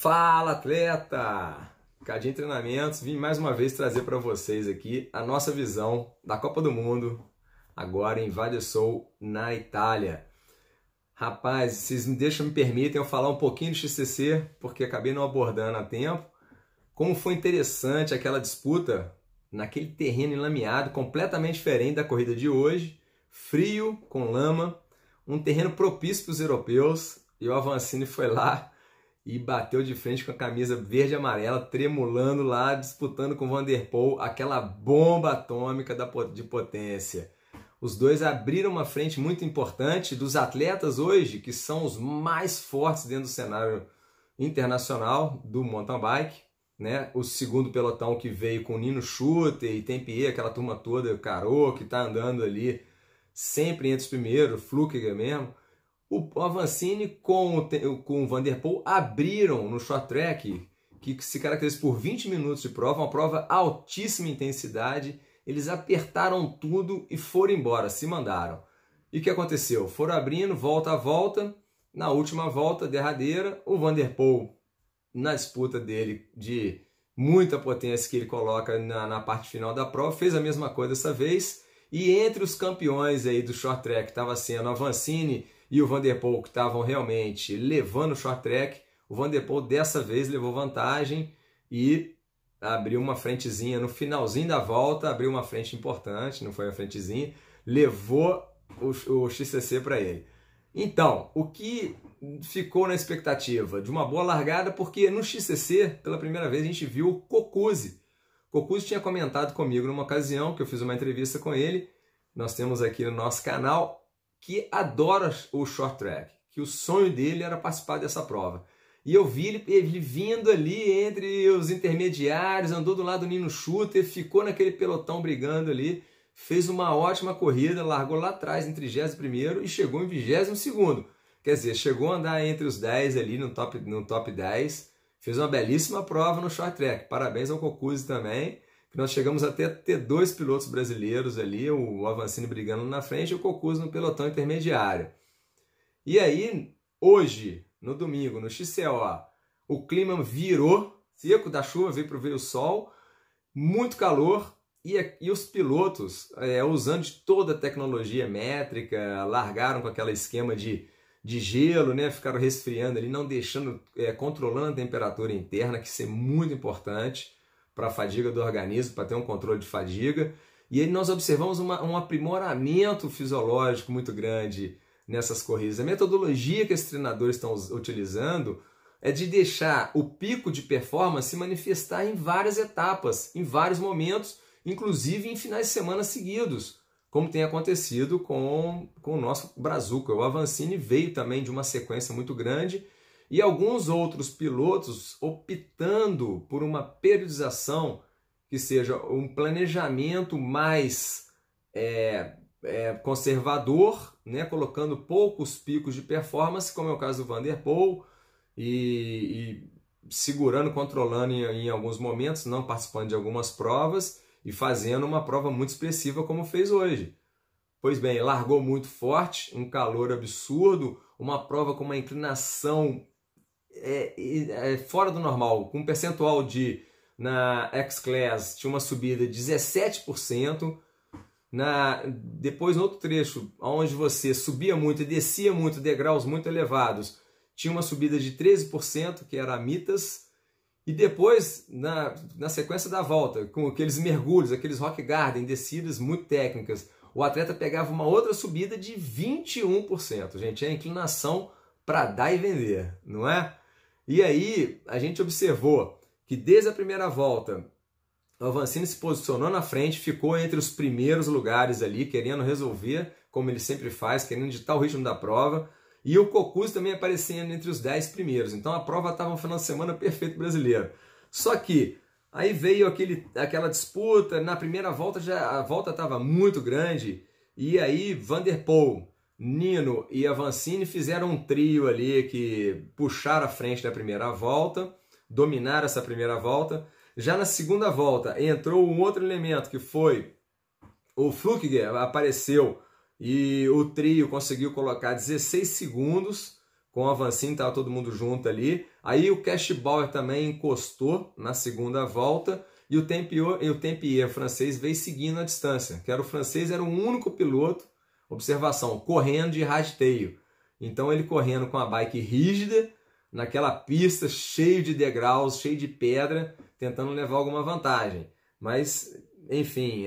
Fala, atleta! Cadinho Treinamentos, vim mais uma vez trazer para vocês aqui a nossa visão da Copa do Mundo, agora em Val di Sole, na Itália. Rapaz, vocês me permitem eu falar um pouquinho do XCC, porque acabei não abordando a tempo. Como foi interessante aquela disputa naquele terreno enlameado, completamente diferente da corrida de hoje, frio, com lama, um terreno propício para os europeus, e o Avancini foi lá e bateu de frente com a camisa verde e amarela, tremulando lá, disputando com o Van der Poel, aquela bomba atômica de potência. Os dois abriram uma frente muito importante dos atletas hoje, que são os mais fortes dentro do cenário internacional do mountain bike, né? O segundo pelotão que veio com o Nino Schurter e Tempier, aquela turma toda, o Caro, que está andando ali sempre entre os primeiros, Flückiger mesmo. O Avancini com o Van der Poel abriram no short track, que se caracteriza por 20 minutos de prova, uma prova altíssima intensidade. Eles apertaram tudo e foram embora, se mandaram. E o que aconteceu? Foram abrindo volta a volta. Na última volta, derradeira, o Van der Poel, na disputa dele de muita potência que ele coloca na parte final da prova, fez a mesma coisa dessa vez. E entre os campeões aí do short track, estava sendo o Avancini e o Van der Poel, que estavam realmente levando o short track, o Van der Poel dessa vez levou vantagem e abriu uma frentezinha no finalzinho da volta, abriu uma frente importante, não foi uma frentezinha, levou o XCC para ele. Então, o que ficou na expectativa? De uma boa largada, porque no XCC, pela primeira vez, a gente viu o Coccuzzi. Coccuzzi tinha comentado comigo numa ocasião, que eu fiz uma entrevista com ele, nós temos aqui no nosso canal, que adora o short track, que o sonho dele era participar dessa prova. E eu vi ele vindo ali entre os intermediários, andou do lado do Nino Schurter, ficou naquele pelotão brigando ali, fez uma ótima corrida, largou lá atrás em 31º e chegou em 22º. Quer dizer, chegou a andar entre os 10 ali no top 10, fez uma belíssima prova no short track. Parabéns ao Coccuzzi também, que nós chegamos até a ter dois pilotos brasileiros ali, o Avancini brigando na frente e o Coccuzzi no pelotão intermediário. E aí, hoje, no domingo, no XCO, o clima virou, seco da chuva, veio o sol, muito calor, e os pilotos, usando de toda a tecnologia métrica, largaram com aquele esquema de gelo, né? Ficaram resfriando ali, não deixando, controlando a temperatura interna, que isso é muito importante para a fadiga do organismo, para ter um controle de fadiga. E aí nós observamos um aprimoramento fisiológico muito grande nessas corridas. A metodologia que esses treinadores estão utilizando é de deixar o pico de performance se manifestar em várias etapas, em vários momentos, inclusive em finais de semana seguidos, como tem acontecido com o nosso Brazuca. O Avancini veio também de uma sequência muito grande e alguns outros pilotos optando por uma periodização que seja um planejamento mais conservador, né, colocando poucos picos de performance, como é o caso do Van der Poel, e segurando, controlando em alguns momentos, não participando de algumas provas e fazendo uma prova muito expressiva como fez hoje. Pois bem, largou muito forte, um calor absurdo, uma prova com uma inclinação fora do normal, com um percentual na X-Class tinha uma subida de 17%, depois no outro trecho, onde você subia muito e descia muito, degraus muito elevados, tinha uma subida de 13%, que era a Mitas, e depois, na sequência da volta, com aqueles mergulhos, aqueles rock garden, descidas muito técnicas, o atleta pegava uma outra subida de 21%. Gente, é a inclinação para dar e vender, não é? E aí, a gente observou que desde a primeira volta, o Avancini se posicionou na frente, ficou entre os primeiros lugares ali, querendo resolver, como ele sempre faz, querendo ditar o ritmo da prova. E o Coccuzzi também aparecendo entre os 10 primeiros. Então a prova estava um final de semana perfeito brasileiro. Só que aí veio aquela disputa, na primeira volta a volta estava muito grande, e aí Van der Poel, Nino e Avancini fizeram um trio ali que puxaram a frente da primeira volta, dominaram essa primeira volta. Já na segunda volta entrou um outro elemento que foi o Flückiger, apareceu e o trio conseguiu colocar 16 segundos com a Avancini, estava todo mundo junto ali. Aí o Cash Bauer também encostou na segunda volta e o Tempier francês veio seguindo a distância. Que era o francês, era o único piloto, observação, correndo de rasteio. Então ele correndo com a bike rígida, naquela pista cheio de degraus, cheio de pedra, tentando levar alguma vantagem. Mas, enfim,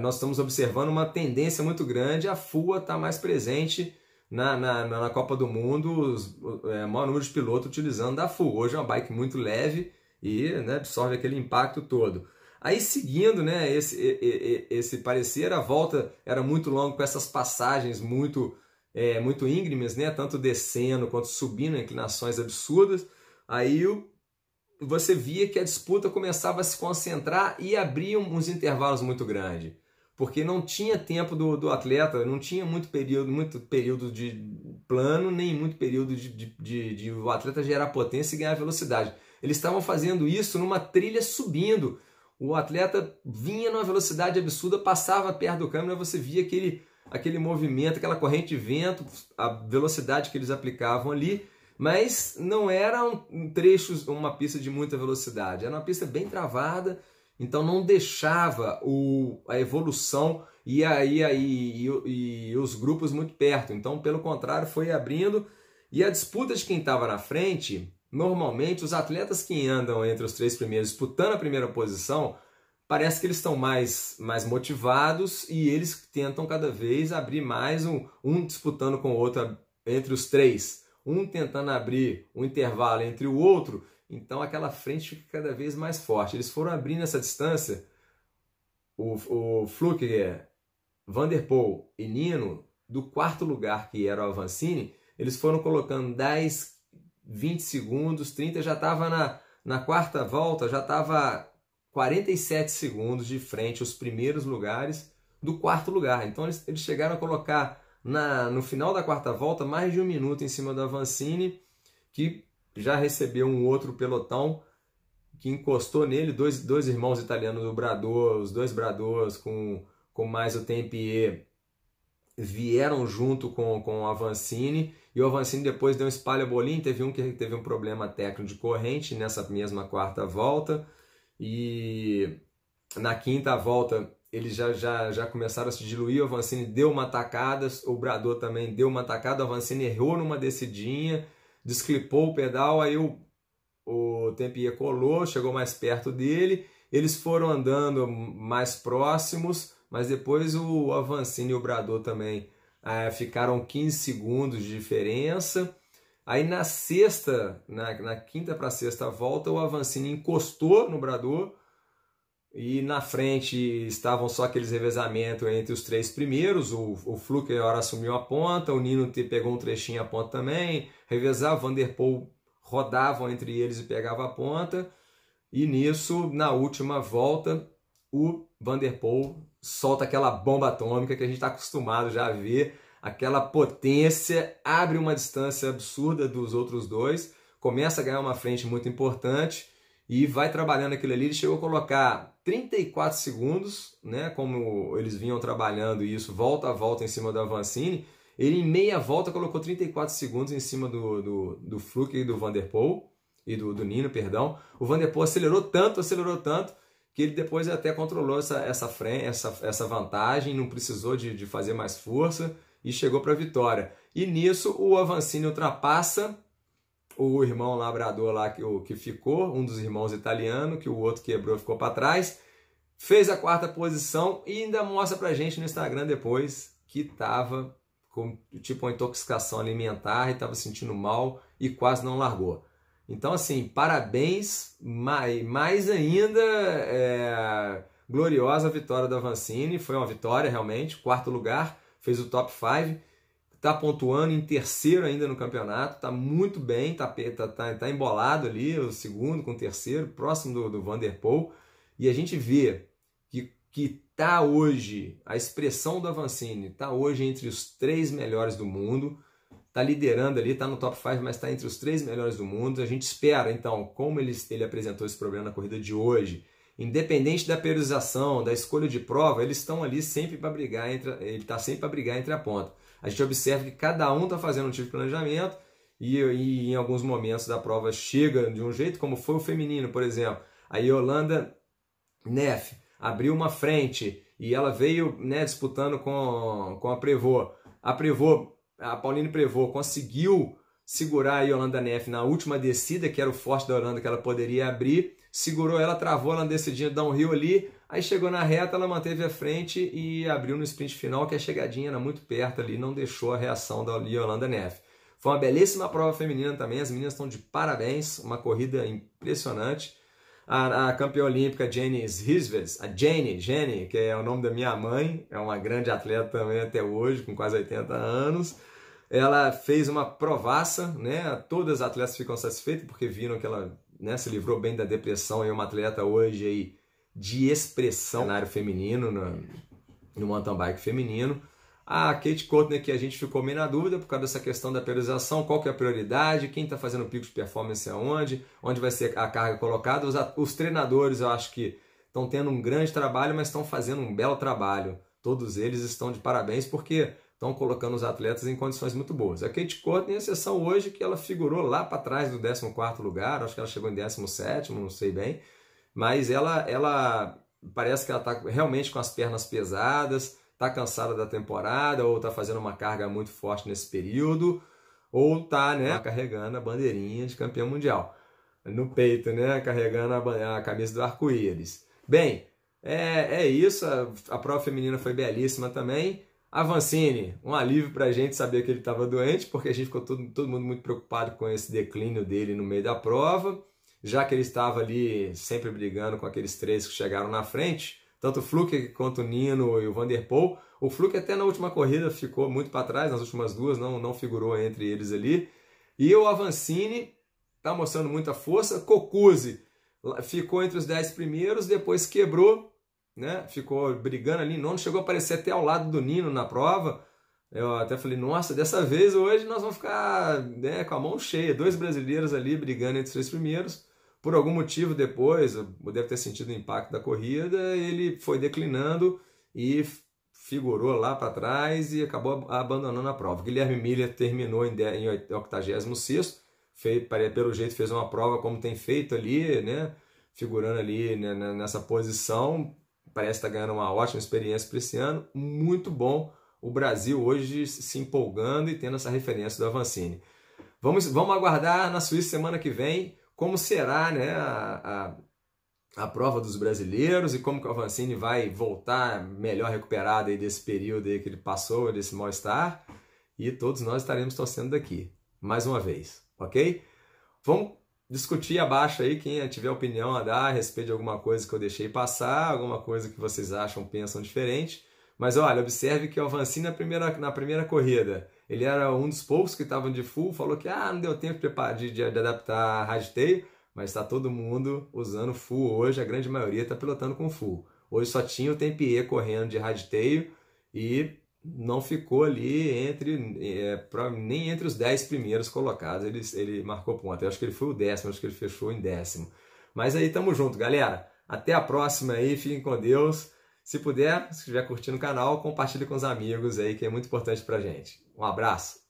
nós estamos observando uma tendência muito grande, a FUA está mais presente na Copa do Mundo, o maior número de pilotos utilizando da FUA. Hoje é uma bike muito leve e, né, absorve aquele impacto todo. Aí seguindo, né, esse parecer, a volta era muito longa com essas passagens muito íngremes, né, tanto descendo quanto subindo, inclinações absurdas. Aí você via que a disputa começava a se concentrar e abria uns intervalos muito grandes. Porque não tinha tempo do atleta, não tinha muito período de plano, nem muito período de o atleta gerar potência e ganhar velocidade. Eles estavam fazendo isso numa trilha subindo. O atleta vinha numa velocidade absurda, passava perto do câmera, você via aquele movimento, aquela corrente de vento, a velocidade que eles aplicavam ali, mas não era trechos, uma pista de muita velocidade, era uma pista bem travada. Então não deixava a evolução e os grupos muito perto. Então, pelo contrário, foi abrindo. E a disputa de quem estava na frente, normalmente os atletas que andam entre os 3 primeiros disputando a primeira posição, parece que eles estão mais motivados e eles tentam cada vez abrir mais, um disputando com o outro entre os 3. Um tentando abrir um intervalo entre o outro. Então aquela frente fica cada vez mais forte. Eles foram abrindo essa distância. O Flukiger, Van der Poel e Nino, do 4º lugar, que era o Avancini, eles foram colocando 10, 20 segundos, 30, já estava na 4ª volta, já estava 47 segundos de frente os primeiros lugares do 4º lugar. Então eles chegaram a colocar no final da 4ª volta mais de 1 minuto em cima do Avancini, que já recebeu um outro pelotão que encostou nele, dois irmãos italianos do Brador, os 2 Bradors com mais o Tempier vieram junto com o Avancini, e o Avancini depois deu um espalha-bolim, teve um que teve um problema técnico de corrente nessa mesma 4ª volta, e na 5ª volta eles já começaram a se diluir, o Avancini deu uma tacada, o Brador também deu uma tacada, o Avancini errou numa descidinha, desclipou o pedal, aí o Tempier colou, chegou mais perto dele, eles foram andando mais próximos, mas depois o Avancini e o Brador também ficaram 15 segundos de diferença. Aí na 5ª para a 6ª volta, o Avancini encostou no Brador, e na frente estavam só aqueles revezamentos entre os 3 primeiros, o Flukiger assumiu a ponta, o Nino pegou um trechinho a ponta também, revezava, o Van der Poel rodavam entre eles e pegava a ponta, e nisso, na última volta, o Van der Poel solta aquela bomba atômica que a gente está acostumado já a ver, aquela potência, abre uma distância absurda dos outros 2, começa a ganhar uma frente muito importante, e vai trabalhando aquilo ali. Ele chegou a colocar 34 segundos, né, como eles vinham trabalhando isso, volta a volta em cima do Avancini. Ele em meia volta colocou 34 segundos em cima do Flukiger e do Van der Poel, e do Nino, perdão. O Van der Poel acelerou tanto, que ele depois até controlou essa vantagem, não precisou de fazer mais força e chegou para a vitória. E nisso o Avancini ultrapassa o irmão labrador lá que ficou, um dos irmãos italiano, que o outro quebrou, ficou para trás, fez a 4ª posição e ainda mostra pra gente no Instagram depois que estava com tipo uma intoxicação alimentar e estava sentindo mal e quase não largou. Então assim, parabéns, mais ainda gloriosa a vitória da Avancini, foi uma vitória realmente, 4º lugar, fez o top 5, está pontuando em 3º ainda no campeonato, está muito bem, tá embolado ali, o 2º com o 3º, próximo do Van der Poel, e a gente vê que está hoje, a expressão do Avancini, está hoje entre os 3 melhores do mundo, está liderando ali, está no top 5, mas está entre os 3 melhores do mundo. A gente espera, então, como ele apresentou esse problema na corrida de hoje, independente da periodização, da escolha de prova, eles estão ali sempre para brigar, ele está sempre para brigar entre a ponta. A gente observa que cada um está fazendo um tipo de planejamento e em alguns momentos da prova chega de um jeito, como foi o feminino, por exemplo. A Yolanda Neff abriu uma frente e ela veio, né, disputando com a Prevot. A Pauline Prevot conseguiu segurar a Yolanda Neff na última descida, que era o forte da Holanda, que ela poderia abrir, segurou ela, travou ela descidinha downhill ali, aí chegou na reta, ela manteve a frente e abriu no sprint final, que a chegadinha era muito perto ali, não deixou a reação da Yolanda Neff. Foi uma belíssima prova feminina também, as meninas estão de parabéns, uma corrida impressionante. A campeã olímpica Jenny Schiesvers, a Jenny, que é o nome da minha mãe, é uma grande atleta também até hoje, com quase 80 anos. Ela fez uma provaça, né? Todas as atletas ficam satisfeitas porque viram que ela, né, se livrou bem da depressão e é uma atleta hoje aí de expressão no cenário feminino, no mountain bike feminino. A Kate Courtney, que a gente ficou meio na dúvida por causa dessa questão da priorização, qual que é a prioridade, quem está fazendo o pico de performance aonde, onde vai ser a carga colocada. Os treinadores, eu acho que estão tendo um grande trabalho, mas estão fazendo um belo trabalho. Todos eles estão de parabéns porque estão colocando os atletas em condições muito boas. A Kate Courtney, exceção hoje, que ela figurou lá para trás do 14º lugar, acho que ela chegou em 17º, não sei bem, mas ela parece que ela está realmente com as pernas pesadas, está cansada da temporada, ou está fazendo uma carga muito forte nesse período, ou está, né, carregando a bandeirinha de campeã mundial no peito, né, carregando a camisa do arco-íris. Bem, é isso, a prova feminina foi belíssima também. A Vancini, um alívio para a gente saber que ele estava doente, porque a gente ficou todo mundo muito preocupado com esse declínio dele no meio da prova, já que ele estava ali sempre brigando com aqueles três que chegaram na frente, tanto o Fluke quanto o Nino e o Van der Poel. O Fluke até na última corrida ficou muito para trás, nas últimas duas não figurou entre eles ali. E o Avancini está mostrando muita força. Coccuzzi ficou entre os 10 primeiros, depois quebrou, né? Ficou brigando ali, não chegou a aparecer até ao lado do Nino na prova. Eu até falei, nossa, dessa vez hoje nós vamos ficar, né, com a mão cheia. 2 brasileiros ali brigando entre os 3 primeiros. Por algum motivo depois, deve ter sentido o impacto da corrida, ele foi declinando e figurou lá para trás e acabou abandonando a prova. Guilherme Miller terminou em 86º, pelo jeito fez uma prova como tem feito ali, né? Figurando ali, né, nessa posição, parece estar ganhando uma ótima experiência para esse ano, muito bom o Brasil hoje se empolgando e tendo essa referência do Avancini. Vamos aguardar na Suíça semana que vem como será, né, a prova dos brasileiros e como que o Avancini vai voltar melhor recuperado aí desse período aí que ele passou, desse mal-estar, e todos nós estaremos torcendo daqui, mais uma vez, ok? Vamos discutir abaixo aí, quem tiver opinião a dar a respeito de alguma coisa que eu deixei passar, alguma coisa que vocês acham, pensam diferente, mas olha, observe que o Avancini na primeira corrida, ele era um dos poucos que estavam de full, falou que não deu tempo de adaptar a hardtail, mas está todo mundo usando full hoje, a grande maioria está pilotando com full. Hoje só tinha o Tempier correndo de hardtail e não ficou ali nem entre os 10 primeiros colocados, ele marcou ponto. Eu acho que ele foi o 10º, acho que ele fechou em 10º. Mas aí tamo junto, galera. Até a próxima aí, fiquem com Deus. Se puder, se estiver curtindo o canal, compartilhe com os amigos aí, que é muito importante pra gente. Um abraço!